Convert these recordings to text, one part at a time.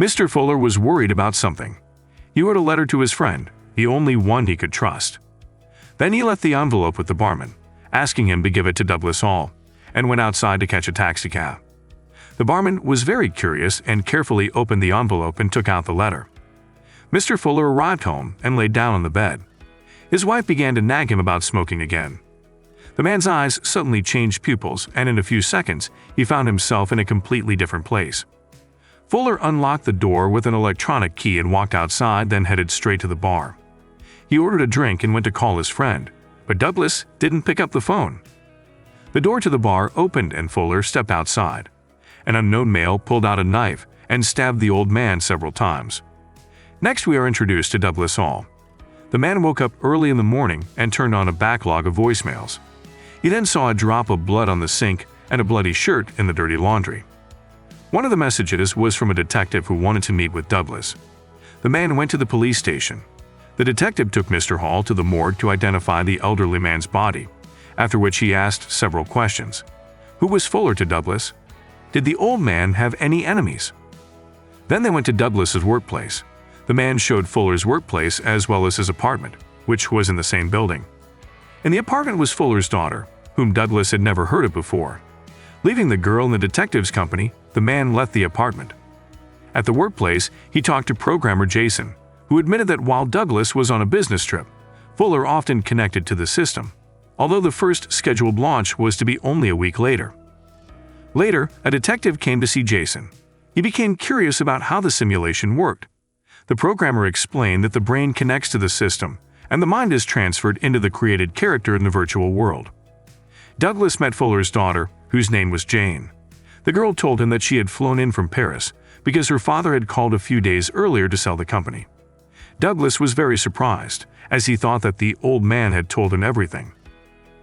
Mr. Fuller was worried about something. He wrote a letter to his friend, the only one he could trust. Then he left the envelope with the barman, asking him to give it to Douglas Hall, and went outside to catch a taxicab. The barman was very curious and carefully opened the envelope and took out the letter. Mr. Fuller arrived home and laid down on the bed. His wife began to nag him about smoking again. The man's eyes suddenly changed pupils, and in a few seconds, he found himself in a completely different place. Fuller unlocked the door with an electronic key and walked outside, then headed straight to the bar. He ordered a drink and went to call his friend, but Douglas didn't pick up the phone. The door to the bar opened and Fuller stepped outside. An unknown male pulled out a knife and stabbed the old man several times. Next, we are introduced to Douglas Hall. The man woke up early in the morning and turned on a backlog of voicemails. He then saw a drop of blood on the sink and a bloody shirt in the dirty laundry. One of the messages was from a detective who wanted to meet with Douglas. The man went to the police station. The detective took Mr. Hall to the morgue to identify the elderly man's body, after which he asked several questions. Who was Fuller to Douglas? Did the old man have any enemies? Then they went to Douglas's workplace. The man showed Fuller's workplace as well as his apartment, which was in the same building. In the apartment was Fuller's daughter, whom Douglas had never heard of before. Leaving the girl in the detective's company, the man left the apartment. At the workplace, he talked to programmer Jason, who admitted that while Douglas was on a business trip, Fuller often connected to the system, although the first scheduled launch was to be only a week later. Later, a detective came to see Jason. He became curious about how the simulation worked. The programmer explained that the brain connects to the system, and the mind is transferred into the created character in the virtual world. Douglas met Fuller's daughter, whose name was Jane. The girl told him that she had flown in from Paris because her father had called a few days earlier to sell the company. Douglas was very surprised, as he thought that the old man had told him everything.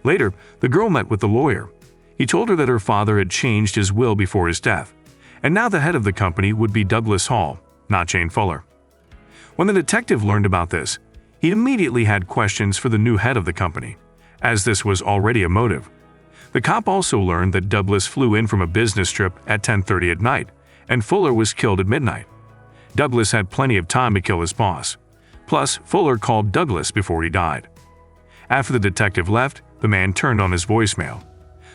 Later, the girl met with the lawyer. He told her that her father had changed his will before his death, and now the head of the company would be Douglas Hall, not Jane Fuller. When the detective learned about this, he immediately had questions for the new head of the company, as this was already a motive. The cop also learned that Douglas flew in from a business trip at 10:30 at night, and Fuller was killed at midnight. Douglas had plenty of time to kill his boss. Plus, Fuller called Douglas before he died. After the detective left, the man turned on his voicemail.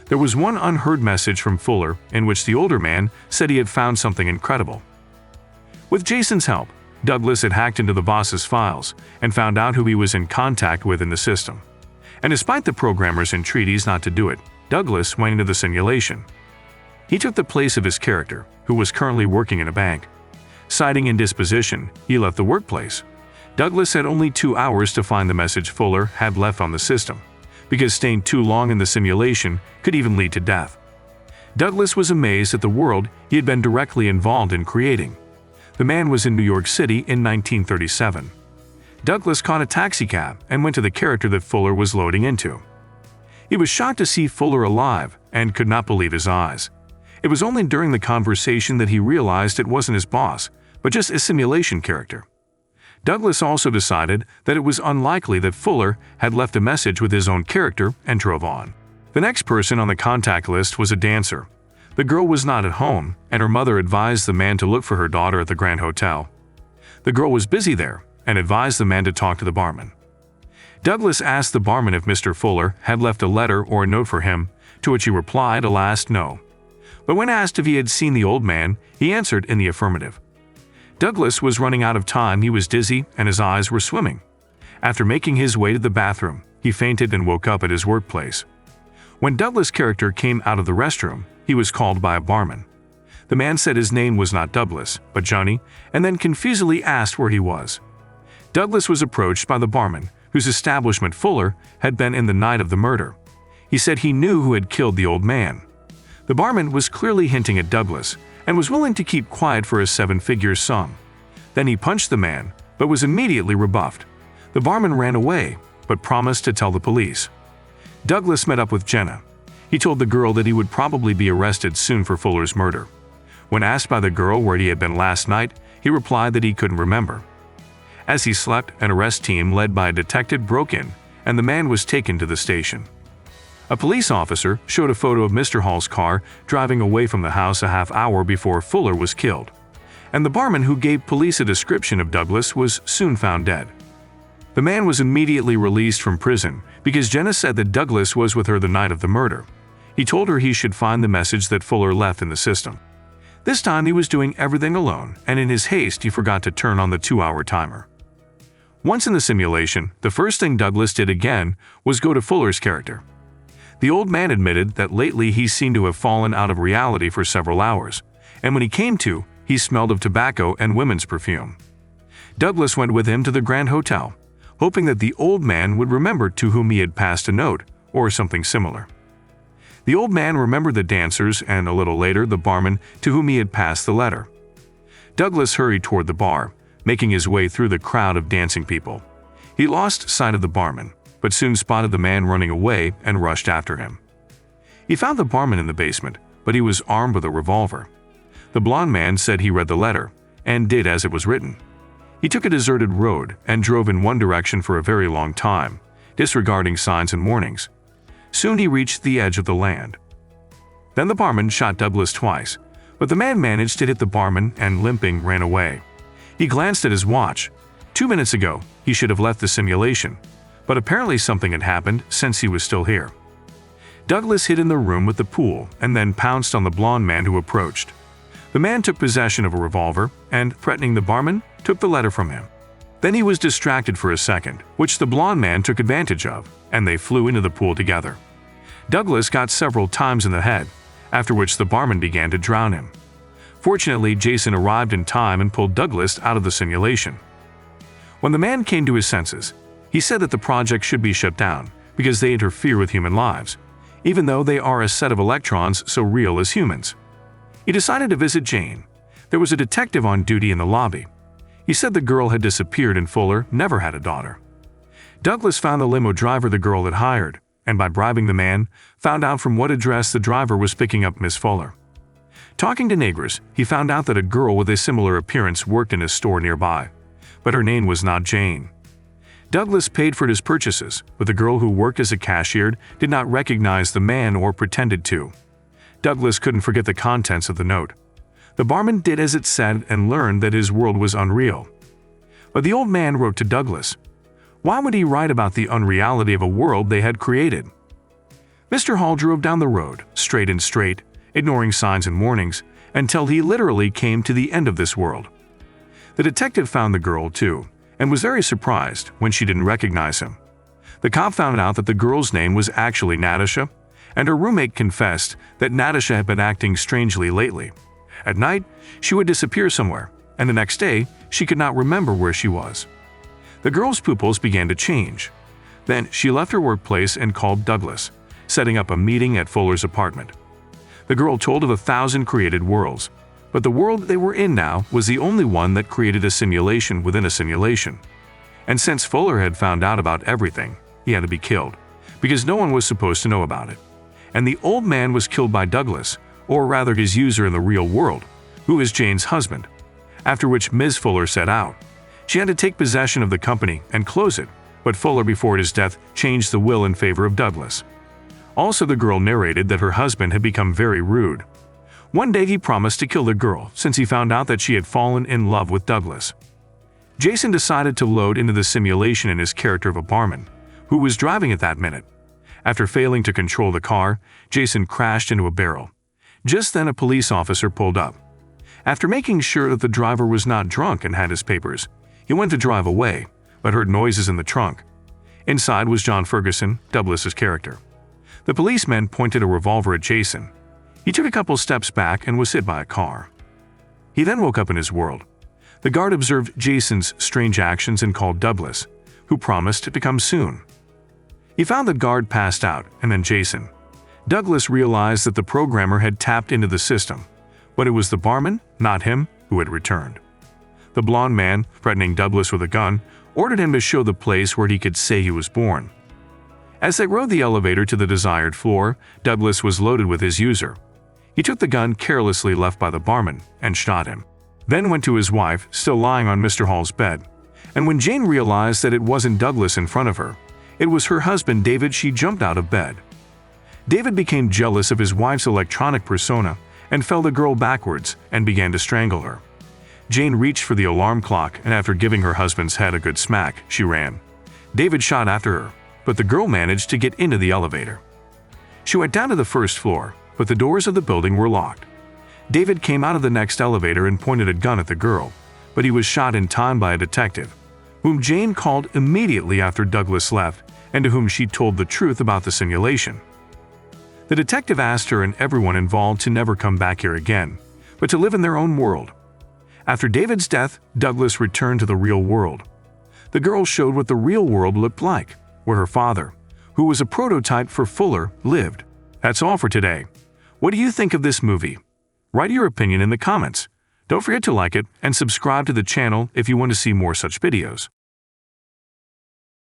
There was one unheard message from Fuller in which the older man said he had found something incredible. With Jason's help, Douglas had hacked into the boss's files and found out who he was in contact with in the system. And despite the programmer's entreaties not to do it, Douglas went into the simulation. He took the place of his character, who was currently working in a bank. Citing indisposition, he left the workplace. Douglas had only 2 hours to find the message Fuller had left on the system, because staying too long in the simulation could even lead to death. Douglas was amazed at the world he had been directly involved in creating. The man was in New York City in 1937. Douglas caught a taxicab and went to the character that Fuller was loading into. He was shocked to see Fuller alive and could not believe his eyes. It was only during the conversation that he realized it wasn't his boss, but just a simulation character. Douglas also decided that it was unlikely that Fuller had left a message with his own character and drove on. The next person on the contact list was a dancer. The girl was not at home, and her mother advised the man to look for her daughter at the Grand Hotel. The girl was busy there and advised the man to talk to the barman. Douglas asked the barman if Mr. Fuller had left a letter or a note for him, to which he replied, alas, no. But when asked if he had seen the old man, he answered in the affirmative. Douglas was running out of time. He was dizzy and his eyes were swimming. After making his way to the bathroom, he fainted and woke up at his workplace. When Douglas' character came out of the restroom, he was called by a barman. The man said his name was not Douglas, but Johnny, and then confusedly asked where he was. Douglas was approached by the barman, whose establishment Fuller had been in the night of the murder. He said he knew who had killed the old man. The barman was clearly hinting at Douglas and was willing to keep quiet for a 7-figure sum. Then he punched the man, but was immediately rebuffed. The barman ran away, but promised to tell the police. Douglas met up with Jenna. He told the girl that he would probably be arrested soon for Fuller's murder. When asked by the girl where he had been last night, he replied that he couldn't remember. As he slept, an arrest team led by a detective broke in, and the man was taken to the station. A police officer showed a photo of Mr. Hall's car driving away from the house a half hour before Fuller was killed. and the barman who gave police a description of Douglas was soon found dead. The man was immediately released from prison because Jenna said that Douglas was with her the night of the murder. He told her he should find the message that Fuller left in the system. This time he was doing everything alone, and in his haste he forgot to turn on the 2-hour timer. Once in the simulation, the first thing Douglas did again was go to Fuller's character. The old man admitted that lately he seemed to have fallen out of reality for several hours, and when he came to, he smelled of tobacco and women's perfume. Douglas went with him to the Grand Hotel, hoping that the old man would remember to whom he had passed a note or something similar. The old man remembered the dancers and, a little later, the barman to whom he had passed the letter. Douglas hurried toward the bar, making his way through the crowd of dancing people. He lost sight of the barman, but soon spotted the man running away and rushed after him. He found the barman in the basement, but he was armed with a revolver. The blond man said he read the letter, and did as it was written. He took a deserted road and drove in one direction for a very long time, disregarding signs and warnings. Soon he reached the edge of the land. Then the barman shot Douglas twice, but the man managed to hit the barman and, limping, ran away. He glanced at his watch. 2 minutes ago, he should have left the simulation, but apparently something had happened since he was still here. Douglas hid in the room with the pool and then pounced on the blond man who approached. The man took possession of a revolver and, threatening the barman, took the letter from him. Then he was distracted for a second, which the blond man took advantage of, and they flew into the pool together. Douglas got several times in the head, after which the barman began to drown him. Fortunately, Jason arrived in time and pulled Douglas out of the simulation. When the man came to his senses, he said that the project should be shut down because they interfere with human lives, even though they are a set of electrons so real as humans. He decided to visit Jane. There was a detective on duty in the lobby. He said the girl had disappeared and Fuller never had a daughter. Douglas found the limo driver the girl had hired, and by bribing the man, found out from what address the driver was picking up Miss Fuller. Talking to neighbors, he found out that a girl with a similar appearance worked in a store nearby, but her name was not Jane. Douglas paid for his purchases, but the girl who worked as a cashier did not recognize the man or pretended to. Douglas couldn't forget the contents of the note. The barman did as it said and learned that his world was unreal. But the old man wrote to Douglas. Why would he write about the unreality of a world they had created? Mr. Hall drove down the road, straight and straight, ignoring signs and warnings, until he literally came to the end of this world. The detective found the girl, too, and was very surprised when she didn't recognize him. The cop found out that the girl's name was actually Natasha, and her roommate confessed that Natasha had been acting strangely lately. At night, she would disappear somewhere, and the next day, she could not remember where she was. The girl's pupils began to change. Then she left her workplace and called Douglas, setting up a meeting at Fuller's apartment. The girl told of 1,000 created worlds, but the world they were in now was the only one that created a simulation within a simulation. And since Fuller had found out about everything, he had to be killed, because no one was supposed to know about it. And the old man was killed by Douglas, or rather his user in the real world, who is Jane's husband. After which Ms. Fuller set out. She had to take possession of the company and close it, but Fuller before his death changed the will in favor of Douglas. Also, the girl narrated that her husband had become very rude. One day he promised to kill the girl since he found out that she had fallen in love with Douglas. Jason decided to load into the simulation in his character of a barman, who was driving at that minute. After failing to control the car, Jason crashed into a barrel. Just then a police officer pulled up. After making sure that the driver was not drunk and had his papers, he went to drive away, but heard noises in the trunk. Inside was John Ferguson, Douglas's character. The policeman pointed a revolver at Jason. He took a couple steps back and was hit by a car. He then woke up in his world. The guard observed Jason's strange actions and called Douglas, who promised to come soon. He found the guard passed out and then Jason. Douglas realized that the programmer had tapped into the system, but it was the barman, not him, who had returned. The blond man, threatening Douglas with a gun, ordered him to show the place where he could say he was born. As they rode the elevator to the desired floor, Douglas was loaded with his user. He took the gun carelessly left by the barman and shot him. Then went to his wife, still lying on Mr. Hall's bed. And when Jane realized that it wasn't Douglas in front of her, it was her husband David, she jumped out of bed. David became jealous of his wife's electronic persona and fell the girl backwards and began to strangle her. Jane reached for the alarm clock, and after giving her husband's head a good smack, she ran. David shot after her, but the girl managed to get into the elevator. She went down to the first floor, but the doors of the building were locked. David came out of the next elevator and pointed a gun at the girl, but he was shot in time by a detective, whom Jane called immediately after Douglas left and to whom she told the truth about the simulation. The detective asked her and everyone involved to never come back here again, but to live in their own world. After David's death, Douglas returned to the real world. The girl showed what the real world looked like, where her father, who was a prototype for Fuller, lived. That's all for today. What do you think of this movie? Write your opinion in the comments. Don't forget to like it and subscribe to the channel if you want to see more such videos.